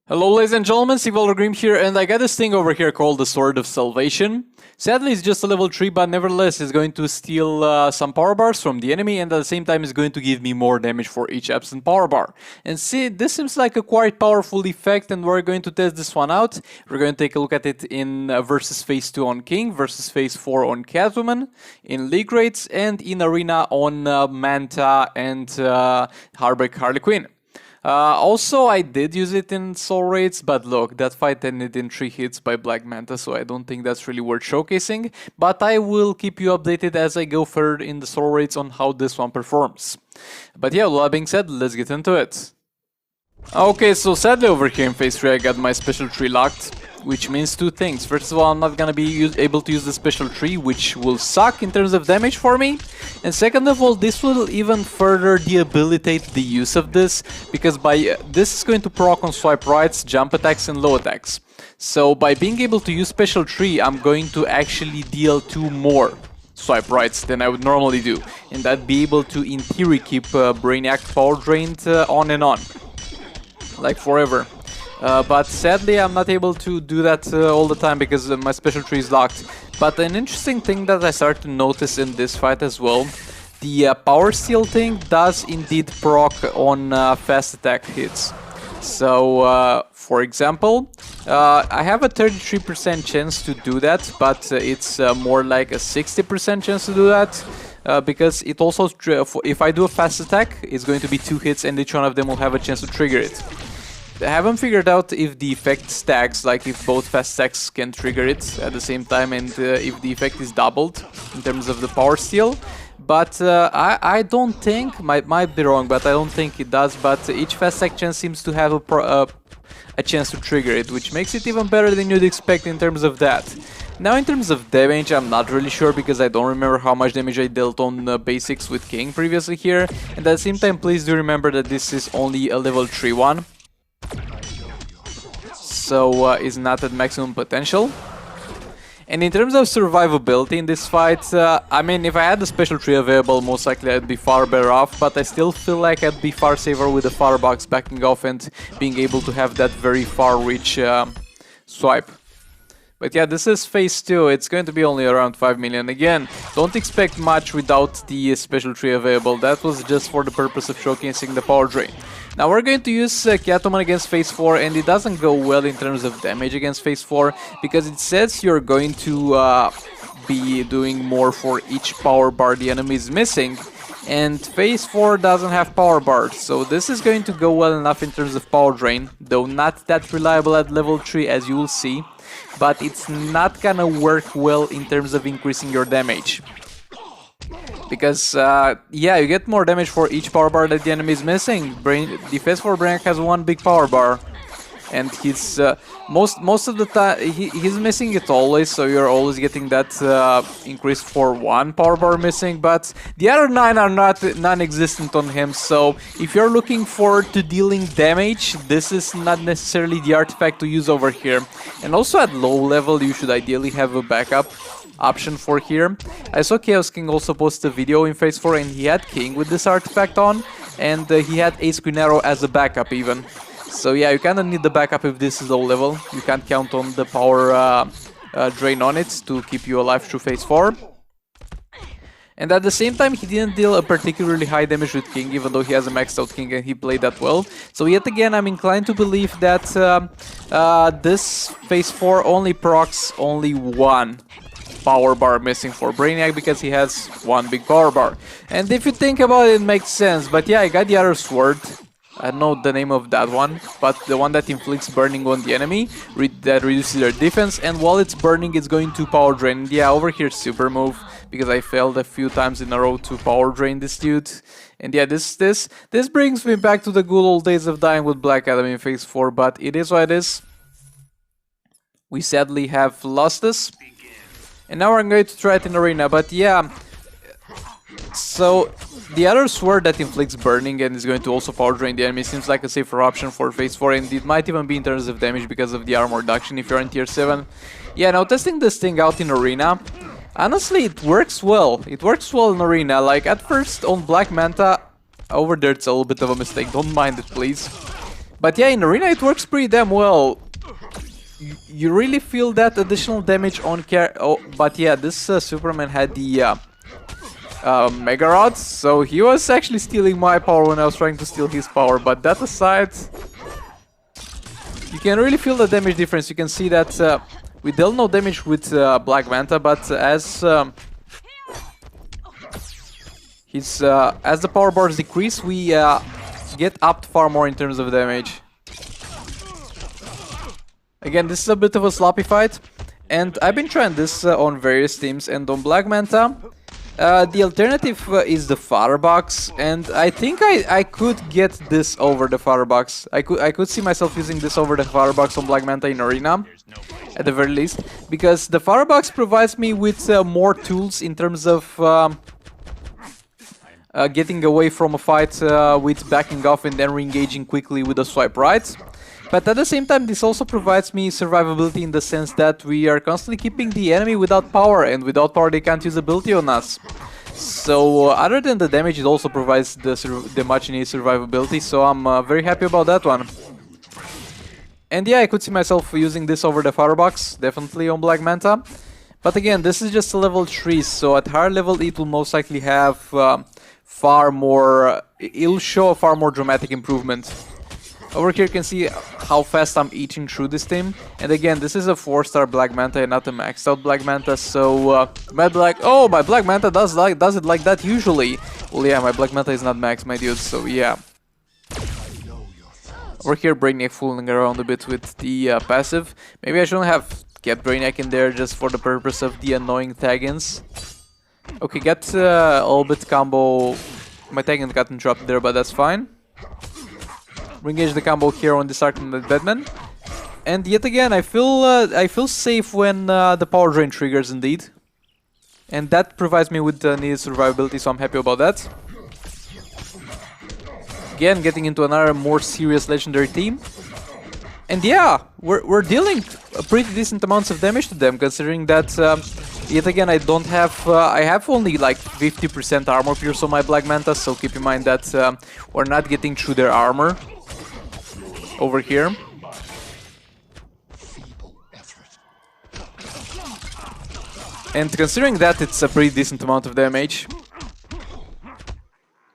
Hello ladies and gentlemen, thewierdguy here, and I got this thing over here called the Sword of Salvation. Sadly it's just a level 3, but nevertheless it's going to steal some power bars from the enemy, and at the same time it's going to give me more damage for each absent power bar. And see, this seems like a quite powerful effect, and we're going to test this one out. We're going to take a look at it in versus phase 2 on King, versus phase 4 on Catwoman, in League Rates, and in Arena on Manta and Harley Quinn. Also, I did use it in Soul Raids, but look, that fight ended in 3 hits by Black Manta, so I don't think that's really worth showcasing. But I will keep you updated as I go further in the Soul Raids on how this one performs. But yeah, with that being said, let's get into it. Okay, so sadly over here in phase 3 I got my special tree locked, which means two things. First of all, I'm not gonna be able to use the special tree, which will suck in terms of damage for me. And second of all, this will even further debilitate the use of this, because this is going to proc on swipe rights, jump attacks and low attacks. So by being able to use special tree, I'm going to actually deal 2 more swipe rights than I would normally do. And I'd be able to, in theory, keep Brainiac power drained on and on. Like forever. But sadly I'm not able to do that all the time because my special tree is locked. But an interesting thing that I started to notice in this fight as well, the power steal thing does indeed proc on fast attack hits. So for example, I have a 33% chance to do that, but it's more like a 60% chance to do that. Because it also, if I do a fast attack, it's going to be 2 hits and each one of them will have a chance to trigger it. I haven't figured out if the effect stacks, like if both fast attacks can trigger it at the same time, and if the effect is doubled in terms of the power steal. But I don't think, might be wrong, but I don't think it does. But each fast attack chance seems to have a chance to trigger it, which makes it even better than you'd expect in terms of that. Now in terms of damage, I'm not really sure because I don't remember how much damage I dealt on basics with King previously here. And at the same time, please do remember that this is only a level 3 one. So is not at maximum potential. And in terms of survivability in this fight, I mean, if I had the special tree available, most likely I'd be far better off, but I still feel like I'd be far safer with the firebox backing off and being able to have that very far reach swipe. But yeah, this is phase 2, it's going to be only around 5 million. Again, don't expect much without the special tree available, that was just for the purpose of showcasing the power drain. Now we're going to use Catwoman against phase 4, and it doesn't go well in terms of damage against phase 4, because it says you're going to be doing more for each power bar the enemy is missing. And phase 4 doesn't have power bars, so this is going to go well enough in terms of power drain, though not that reliable at level 3 as you will see. But it's not gonna work well in terms of increasing your damage. Because, yeah, you get more damage for each power bar that the enemy is missing. The phase 4 Brainiac has 1 big power bar. And he's, most of the time, he's missing it always, so you're always getting that increase for 1 power bar missing, but the other 9 are non-existent on him, so if you're looking forward to dealing damage, this is not necessarily the artifact to use over here. And also at low level, you should ideally have a backup option for here. I saw Chaos King also post a video in phase 4, and he had King with this artifact on, and he had Ace Queen Arrow as a backup even. So yeah, you kinda need the backup if this is low level. You can't count on the power drain on it to keep you alive through phase 4. And at the same time, he didn't deal a particularly high damage with King, even though he has a maxed out King and he played that well. So yet again, I'm inclined to believe that this phase 4 only procs only 1 power bar missing for Brainiac, because he has 1 big power bar. And if you think about it, it makes sense. But yeah, I got the other sword. I don't know the name of that one, but the one that inflicts burning on the enemy, that reduces their defense, and while it's burning, it's going to power drain. Yeah, over here super move, because I failed a few times in a row to power drain this dude. And yeah, this brings me back to the good old days of dying with Black Adam in phase 4, but it is what it is. We sadly have lost this. And now we're going to try it in Arena, but yeah. So, the other sword that inflicts burning and is going to also power drain the enemy seems like a safer option for phase 4, and it might even be in terms of damage because of the armor reduction if you're in tier 7. Yeah, now testing this thing out in Arena, honestly it works well. It works well in Arena. Like at first on Black Manta, over there it's a little bit of a mistake, don't mind it please. But yeah, in Arena it works pretty damn well. You really feel that additional damage on Oh, but yeah, this Superman had the Mega Rods, so he was actually stealing my power when I was trying to steal his power. But that aside, you can really feel the damage difference. You can see that we dealt no damage with Black Manta, but as as the power bars decrease, we get upped far more in terms of damage. Again, this is a bit of a sloppy fight, and I've been trying this on various teams, and on Black Manta, the alternative is the Firebox, and I think I could get this over the Firebox. I could see myself using this over the Firebox on Black Manta in Arena, at the very least, because the Firebox provides me with more tools in terms of getting away from a fight with backing off and then re-engaging quickly with a swipe right. But at the same time, this also provides me survivability in the sense that we are constantly keeping the enemy without power, and without power they can't use ability on us. So other than the damage, it also provides the much needed survivability, so I'm very happy about that one. And yeah, I could see myself using this over the Firebox, definitely on Black Manta. But again, this is just a level 3, so at higher level it will most likely have far more... it'll show a far more dramatic improvement. Over here you can see how fast I'm eating through this team. And again, this is a 4-star Black Manta and not a maxed out Black Manta, so you might be like, oh, my Black Manta does it like that usually. Well, yeah, my Black Manta is not maxed, my dude, so yeah. Over here, Brainiac fooling around a bit with the passive. Maybe I shouldn't have kept Brainiac in there just for the purpose of the annoying tag-ins. Okay, get all bit combo. My tag-in got interrupted there, but that's fine. Re-engage the combo here on this Arcanite Batman. And yet again, I feel safe when the power drain triggers indeed. And that provides me with needed survivability, so I'm happy about that. Again, getting into another more serious legendary team. And yeah, we're dealing a pretty decent amounts of damage to them, considering that yet again I don't have I have only like 50% armor pierce on my Black Manta, so keep in mind that we're not getting through their armor over here. And considering that, it's a pretty decent amount of damage.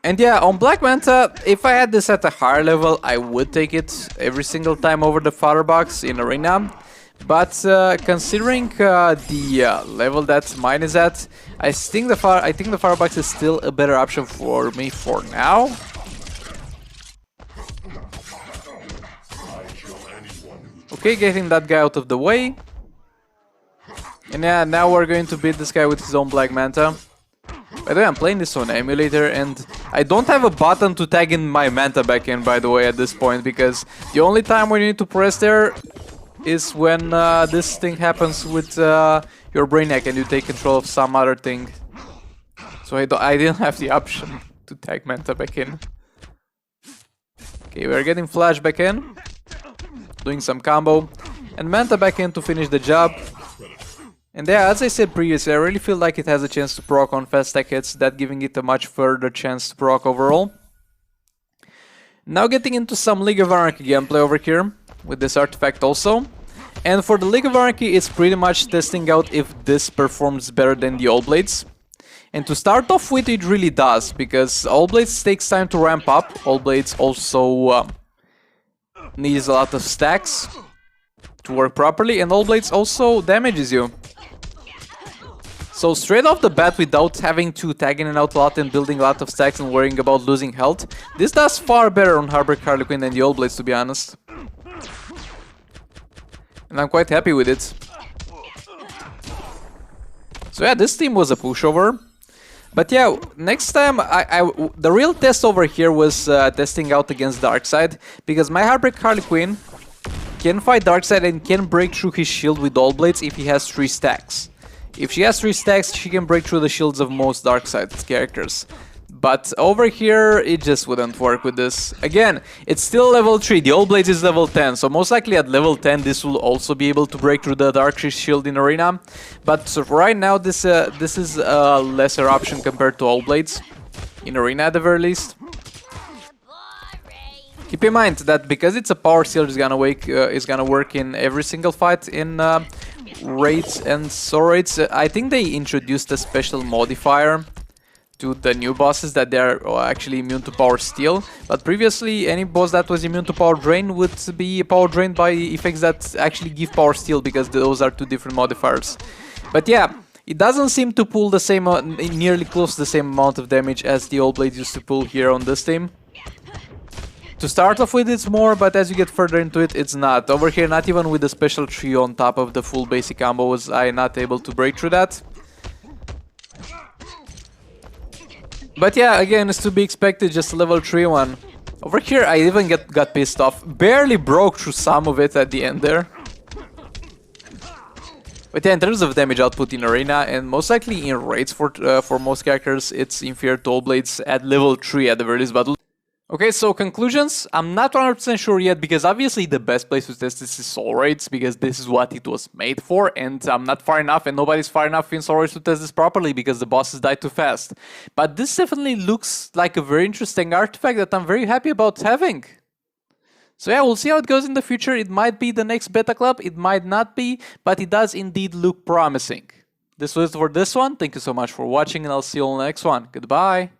And yeah, on Black Manta, if I had this at a higher level, I would take it every single time over the Firebox in Arena. But considering the level that mine is at, I think the Firebox is still a better option for me for now. Okay, getting that guy out of the way. And yeah, now we're going to beat this guy with his own Black Manta. By the way, I'm playing this on emulator, and I don't have a button to tag in my Manta back in, by the way, at this point, because the only time when you need to press there is when this thing happens with your Brainiac and you take control of some other thing. So I didn't have the option to tag Manta back in. Okay, we're getting Flash back in, doing some combo, and Manta back in to finish the job. And yeah, as I said previously, I really feel like it has a chance to proc on fast tech hits, that giving it a much further chance to proc overall. Now getting into some League of Anarchy gameplay over here, with this artifact also. And for the League of Anarchy, it's pretty much testing out if this performs better than the All Blades. And to start off with, it really does, because All Blades takes time to ramp up. All Blades also needs a lot of stacks to work properly, and All Blades also damages you. So straight off the bat, without having to tag in and out a lot and building a lot of stacks and worrying about losing health, this does far better on Robert Gabriel Chiriac than the All Blades, to be honest. And I'm quite happy with it. So yeah, this team was a pushover. But yeah, next time, the real test over here was testing out against Darkseid, because my Robert Gabriel can fight Darkseid and can break through his shield with All Blades if he has 3 stacks. If she has 3 stacks, she can break through the shields of most Darkseid characters. But over here, it just wouldn't work with this. Again, it's still level 3, the All Blades is level 10, so most likely at level 10 this will also be able to break through the Dark Shield in Arena. But right now, this is a lesser option compared to All Blades, in Arena at the very least. Keep in mind that because it's a power steal, it's gonna work in every single fight in raids and soul raids. I think they introduced a special modifier to the new bosses that they're actually immune to power steal. But previously, any boss that was immune to power drain would be power drained by effects that actually give power steal, because those are two different modifiers. But yeah, it doesn't seem to pull the same, nearly close to the same amount of damage as the old blades used to pull here on this team. To start off with, it's more, but as you get further into it, it's not. Over here, not even with the special trio on top of the full basic combo was I not able to break through that. But yeah, again, it's to be expected, just a level 3 one. Over here, I even got pissed off. Barely broke through some of it at the end there. But yeah, in terms of damage output in Arena, and most likely in raids for most characters, it's inferior to all blades at level 3 at the very least. But okay, so conclusions. I'm not 100% sure yet, because obviously the best place to test this is soul raids, because this is what it was made for, and I'm not far enough, and nobody's far enough in soul raids to test this properly, because the bosses die too fast. But this definitely looks like a very interesting artifact that I'm very happy about having. So yeah, we'll see how it goes in the future. It might be the next beta club, it might not be, but it does indeed look promising. This was it for this one. Thank you so much for watching, and I'll see you on the next one. Goodbye!